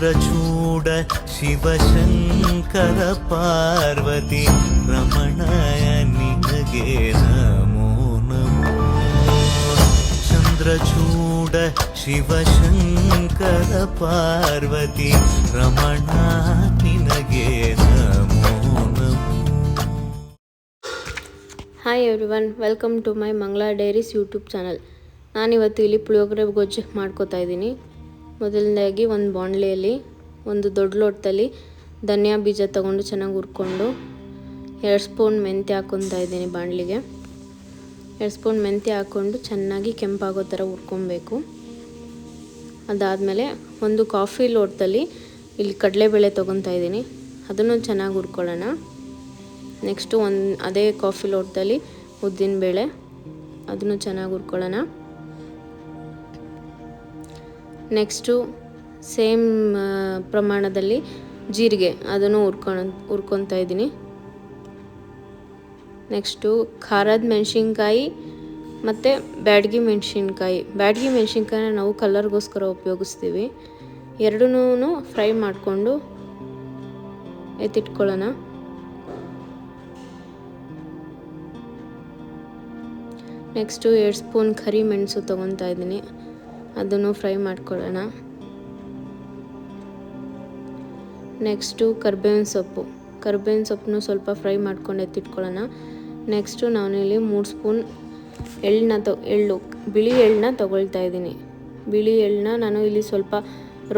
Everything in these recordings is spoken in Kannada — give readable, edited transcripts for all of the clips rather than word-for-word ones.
ಚಂದ್ರಚೂಡ ಶಿವಶಂಕರ ಪಾರ್ವತಿ ರಮಣಯ ನಿನಗೆ ನಮೋ ನಮೋ. ಚಂದ್ರಚೂಡ ಶಿವಶಂಕರ ಪಾರ್ವತಿ ರಮಣ ನಿನಗೆ ನಮೋ ನಮೋ. Hi everyone, welcome to my Mangala diaries YouTube channel. ನಾನಿವತ್ತು ಇಲ್ಲಿ ಪುಳಿಯೋಗರೆ ಗೊಜ್ಜು ಮಾಡ್ಕೋತಾ ಇದ್ದೀನಿ. ಮೊದಲನೇದಾಗಿ ಒಂದು ಬಾಣಲೆಯಲ್ಲಿ ಒಂದು ದೊಡ್ಡ ಲೋಟದಲ್ಲಿ ಧನಿಯಾ ಬೀಜ ತೊಗೊಂಡು ಚೆನ್ನಾಗಿ ಹುರ್ಕೊಂಡು 2 ಸ್ಪೂನ್ ಮೆಂತ್ಯ ಹಾಕ್ಕೊತಾ ಇದ್ದೀನಿ ಬಾಣಲಿಗೆ. 2 ಸ್ಪೂನ್ ಮೆಂತ್ಯ ಹಾಕ್ಕೊಂಡು ಚೆನ್ನಾಗಿ ಕೆಂಪಾಗೋ ಥರ ಹುರ್ಕೊಬೇಕು. ಅದಾದಮೇಲೆ ಒಂದು ಕಾಫಿ ಲೋಟದಲ್ಲಿ ಇಲ್ಲಿ ಕಡಲೆಬೇಳೆ ತೊಗೊತಾ ಇದ್ದೀನಿ, ಅದನ್ನು ಚೆನ್ನಾಗಿ ಹುರ್ಕೊಳ್ಳೋಣ. ನೆಕ್ಸ್ಟು ಅದೇ ಕಾಫಿ ಲೋಟದಲ್ಲಿ ಉದ್ದಿನಬೇಳೆ, ಅದನ್ನು ಚೆನ್ನಾಗಿ ಹುರ್ಕೊಳ್ಳೋಣ. ನೆಕ್ಸ್ಟು ಸೇಮ್ ಪ್ರಮಾಣದಲ್ಲಿ ಜೀರಿಗೆ, ಅದನ್ನು ಹುರ್ಕೊತಾ ಇದ್ದೀನಿ. ನೆಕ್ಸ್ಟು ಖಾರದ ಮೆಣಸಿನ್ಕಾಯಿ ಮತ್ತು ಬ್ಯಾಡಗಿ ಮೆಣಸಿನ್ಕಾಯಿನ ನಾವು ಕಲರ್ಗೋಸ್ಕರ ಉಪಯೋಗಿಸ್ತೀವಿ. ಎರಡನ್ನೂ ಫ್ರೈ ಮಾಡಿಕೊಂಡು ಎತ್ತಿಟ್ಕೊಳ್ಳೋಣ. ನೆಕ್ಸ್ಟು 2 ಸ್ಪೂನ್ ಕರಿ ಮೆಣಸು ತೊಗೊತಾ ಇದ್ದೀನಿ, ಅದನ್ನು ಫ್ರೈ ಮಾಡ್ಕೊಳ್ಳೋಣ. ನೆಕ್ಸ್ಟು ಕರ್ಬೇವಿನ ಸೊಪ್ಪನ್ನು ಸ್ವಲ್ಪ ಫ್ರೈ ಮಾಡ್ಕೊಂಡು ಎತ್ತಿಟ್ಕೊಳ್ಳೋಣ. ನೆಕ್ಸ್ಟು ನಾನಿಲ್ಲಿ 3 ಸ್ಪೂನ್ ಬಿಳಿ ಎಳ್ಳನ್ನ ತೊಗೊಳ್ತಾ ಇದ್ದೀನಿ. ಬಿಳಿ ಎಳ್ಳನ್ನ ನಾನು ಇಲ್ಲಿ ಸ್ವಲ್ಪ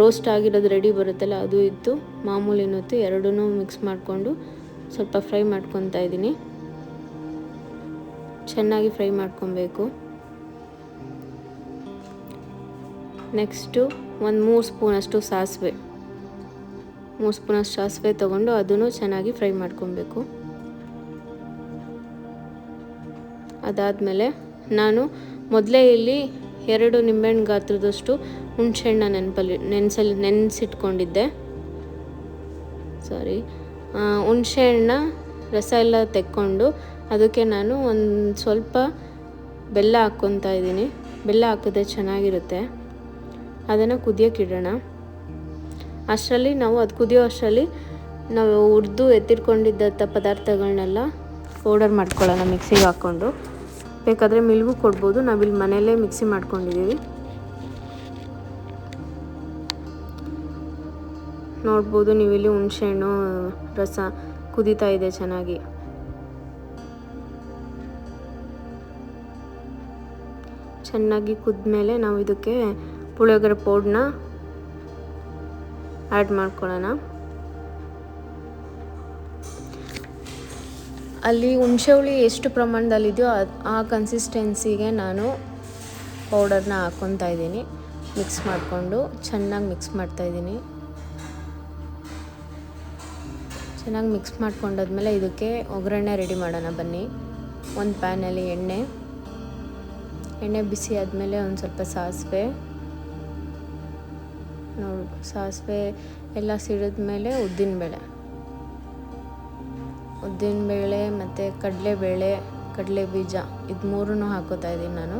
ರೋಸ್ಟ್ ಆಗಿರೋದು ರೆಡಿ ಬರುತ್ತಲ್ಲ, ಅದು ಇತ್ತು, ಮಾಮೂಲಿನೂ ಇತ್ತು, ಎರಡನ್ನೂ ಮಿಕ್ಸ್ ಮಾಡಿಕೊಂಡು ಸ್ವಲ್ಪ ಫ್ರೈ ಮಾಡ್ಕೊತಾ ಇದ್ದೀನಿ. ಚೆನ್ನಾಗಿ ಫ್ರೈ ಮಾಡ್ಕೊಬೇಕು. ನೆಕ್ಸ್ಟು ಒಂದು 3 ಸ್ಪೂನಷ್ಟು ಸಾಸಿವೆ ತೊಗೊಂಡು ಅದನ್ನು ಚೆನ್ನಾಗಿ ಫ್ರೈ ಮಾಡ್ಕೊಬೇಕು. ಅದಾದಮೇಲೆ ನಾನು ಮೊದಲೇ ಇಲ್ಲಿ 2 ನಿಂಬೆಹಣ್ಣು ಗಾತ್ರದಷ್ಟು ಹುಣಸೆಹಣ್ಣ ನೆನೆಸಿಟ್ಕೊಂಡಿದ್ದೆ. ಹುಣಸೆಹಣ್ಣ ರಸ ಎಲ್ಲ ತೆಕ್ಕೊಂಡು ಅದಕ್ಕೆ ನಾನು ಒಂದು ಸ್ವಲ್ಪ ಬೆಲ್ಲ ಹಾಕ್ಕೊತಾ ಇದ್ದೀನಿ. ಬೆಲ್ಲ ಹಾಕಿದ್ರೆ ಚೆನ್ನಾಗಿರುತ್ತೆ. ಅದನ್ನು ಕುದಿಯೋಕ್ಕಿಡೋಣ. ಅದು ಕುದಿಯೋ ಅಷ್ಟರಲ್ಲಿ ನಾವು ಹುರಿದು ಎತ್ತಿಟ್ಕೊಂಡಿದ್ದ ಪದಾರ್ಥಗಳನ್ನೆಲ್ಲ ಪೌಡರ್ ಮಾಡ್ಕೊಳ್ಳೋಣ ಮಿಕ್ಸಿಗೆ ಹಾಕ್ಕೊಂಡು. ಬೇಕಾದರೆ ಮಿಲ್ಗೂ ಕೊಡ್ಬೋದು, ನಾವಿಲ್ಲಿ ಮನೆಯಲ್ಲೇ ಮಿಕ್ಸಿ ಮಾಡ್ಕೊಂಡಿದ್ದೀವಿ. ನೋಡ್ಬೋದು ನೀವಿಲ್ಲಿ ಹುಣಸೆಹಣ್ಣು ರಸ ಕುದೀತಾ ಇದೆ ಚೆನ್ನಾಗಿ. ಚೆನ್ನಾಗಿ ಕುದ್ಮೇಲೆ ನಾವು ಇದಕ್ಕೆ ಪುಳಿಯೋಗರೆ ಪೌಡ್ರನ್ನ ಆ್ಯಡ್ ಮಾಡ್ಕೊಳ್ಳೋಣ. ಅಲ್ಲಿ ಹುಣಸೆ ಹುಳಿ ಎಷ್ಟು ಪ್ರಮಾಣದಲ್ಲಿದೆಯೋ ಆ ಕನ್ಸಿಸ್ಟೆನ್ಸಿಗೆ ನಾನು ಪೌಡರ್ನ ಹಾಕ್ಕೊತಾ ಇದ್ದೀನಿ. ಮಿಕ್ಸ್ ಮಾಡಿಕೊಂಡು ಚೆನ್ನಾಗಿ ಮಿಕ್ಸ್ ಮಾಡ್ತಾಯಿದ್ದೀನಿ. ಚೆನ್ನಾಗಿ ಮಿಕ್ಸ್ ಮಾಡ್ಕೊಂಡಾದ್ಮೇಲೆ ಇದಕ್ಕೆ ಒಗ್ಗರಣೆ ರೆಡಿ ಮಾಡೋಣ ಬನ್ನಿ. ಒಂದು ಪ್ಯಾನಲ್ಲಿ ಎಣ್ಣೆ ಬಿಸಿ ಆದಮೇಲೆ ಒಂದು ಸ್ವಲ್ಪ ಸಾಸಿವೆ ಎಲ್ಲ ಸಿಡಿದ್ಮೇಲೆ ಉದ್ದಿನಬೇಳೆ ಮತ್ತು ಕಡಲೆ ಬೀಜ ಇದು 3 ಹಾಕೋತಾ ಇದ್ದೀನಿ ನಾನು.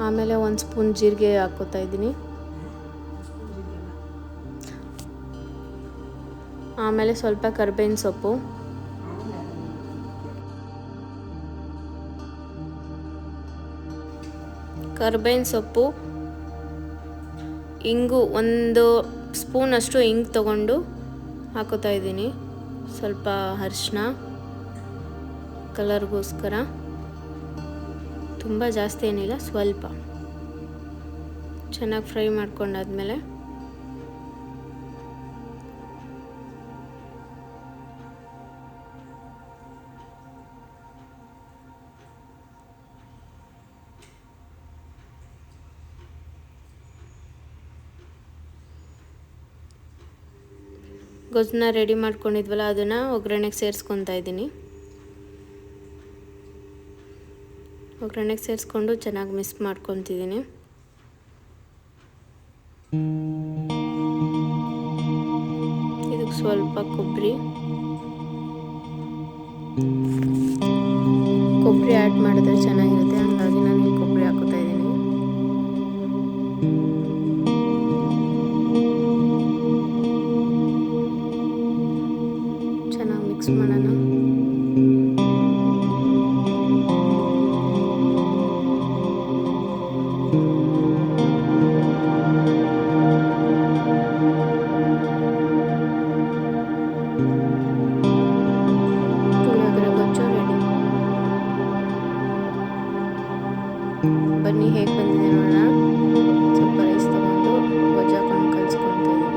ಆಮೇಲೆ 1 ಸ್ಪೂನ್ ಜೀರಿಗೆ ಹಾಕ್ಕೋತಾ ಇದ್ದೀನಿ. ಆಮೇಲೆ ಸ್ವಲ್ಪ ಕರ್ಬೇವಿನ ಸೊಪ್ಪು, ಇಂಗು, 1 ಸ್ಪೂನಷ್ಟು ಇಂಗು ತೊಗೊಂಡು ಹಾಕೋತಾ ಇದ್ದೀನಿ. ಸ್ವಲ್ಪ ಅರಿಶಿನ ಕಲರ್ಗೋಸ್ಕರ, ತುಂಬ ಜಾಸ್ತಿ ಏನಿಲ್ಲ, ಸ್ವಲ್ಪ. ಚೆನ್ನಾಗಿ ಫ್ರೈ ಮಾಡ್ಕೊಂಡಾದ್ಮೇಲೆ ಗೊಜ್ಜನ್ನ ರೆಡಿ ಮಾಡ್ಕೊಂಡಿದ್ವಲ್ಲ ಅದನ್ನು ಒಗ್ಗರಣೆಗೆ ಸೇರಿಸ್ಕೊತಾ ಇದ್ದೀನಿ. ಒಗ್ಗರಣೆಗೆ ಸೇರಿಸ್ಕೊಂಡು ಚೆನ್ನಾಗಿ ಮಿಕ್ಸ್ ಮಾಡ್ಕೊತಿದ್ದೀನಿ. ಸ್ವಲ್ಪ ಕೊಬ್ಬರಿ ಆ್ಯಡ್ ಮಾಡಿದ್ರೆ ಚೆನ್ನಾಗಿರುತ್ತೆ, ಹಾಗಾಗಿ ನಾನು ಇಲ್ಲಿ ಕೊಬ್ಬರಿ ಹಾಕೋತಾ ಇದ್ದೀನಿ. ಚೆನ್ನಾಗಿ ಮಿಕ್ಸ್ ಮಾಡೋಣ. ಪುಳಿಯೋಗರೆ ಗೊಜ್ಜು ರೆಡಿ. ಬನ್ನಿ ಹೇಗೆ ಬಂದಿದೆ ನೋಡೋಣ. ಸ್ವಲ್ಪ ರೈಸ್ ತಗೊಂಡು ಗೊಜ್ಜು ಹಾಕೊಂಡು ಕಲಿಸ್ಕೊಳ್ತಾ ಇದ್ದೀನಿ.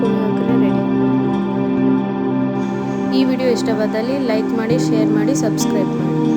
ಪುಳಿಯೋಗರೆ ರೆಡಿ. ಈ ವಿಡಿಯೋ ಇಷ್ಟವಾದಲ್ಲಿ ಲೈಕ್ ಮಾಡಿ, ಶೇರ್ ಮಾಡಿ, ಸಬ್ಸ್ಕ್ರೈಬ್ ಮಾಡಿ.